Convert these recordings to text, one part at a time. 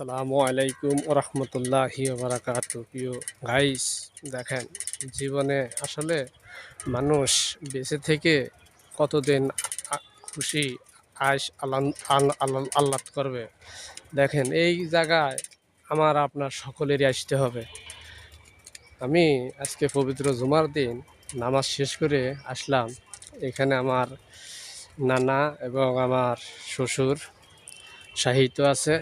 আসসালামু আলাইকুম ওরহমতুল্লাহি ওবারাকাতু। প্রিয় গাইস, দেখেন জীবনে আসলে মানুষ বেঁচে থেকে কতদিন খুশি আইস আল্লাদ করবে। দেখেন এই জায়গায় আমার আপনার সকলেরই আসতে হবে। আমি আজকে পবিত্র জুমার দিন নামাজ শেষ করে আসলাম। এখানে আমার নানা এবং আমার শ্বশুর সাহিত্য আছে,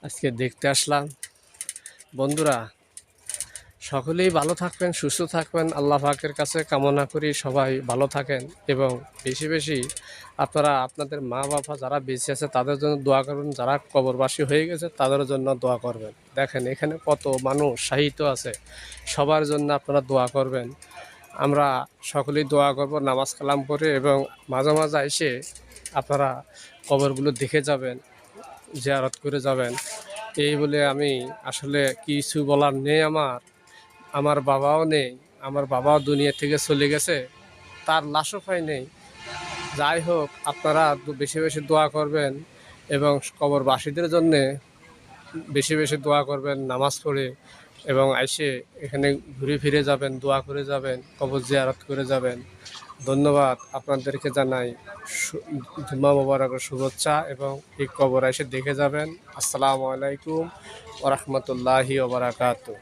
আজকে দেখতে আসলাম। বন্ধুরা, সকলেই ভালো থাকবেন, সুস্থ থাকবেন, আল্লাহ পাকের কাছে কামনা করি সবাই ভালো থাকেন এবং বেশি বেশি আপনারা আপনাদের মা বাবা যারা বেঁচে আছে তাদের জন্য দোয়া করবেন, যারা কবরবাসী হয়ে গেছে তাদের জন্য দোয়া করবেন। দেখেন এখানে কত মানুষ সাহিত্য আছে, সবার জন্য আপনারা দোয়া করবেন। আমরা সকলেই দোয়া করব নামাজ কালাম করে, এবং মাঝে মাঝে এসে আপনারা কবরগুলো দেখে যাবেন, জিয়ারত করে যাবেন। এই বলে আমি আসলে কিছু বলার নেই। আমার বাবাও নেই, আমার বাবাও দুনিয়া থেকে চলে গেছে, তার লাশও পাই নেই। যাই হোক, আপনারা বেশি বেশি দোয়া করবেন এবং কবরবাসীদের জন্যে বেশি বেশি দোয়া করবেন নামাজ পড়ে, এবং এসে এখানে ঘুরে ফিরে যাবেন, দোয়া করে যাবেন, কবর জিয়ারত করে যাবেন। ধন্যবাদ আপনাদেরকে জানাই জুম্মা মোবারকের শুভেচ্ছা, এবং এই কবর এসে দেখে যাবেন। আসসালামু আলাইকুম ওয়া রাহমাতুল্লাহি ওয়া বারাকাতুহু।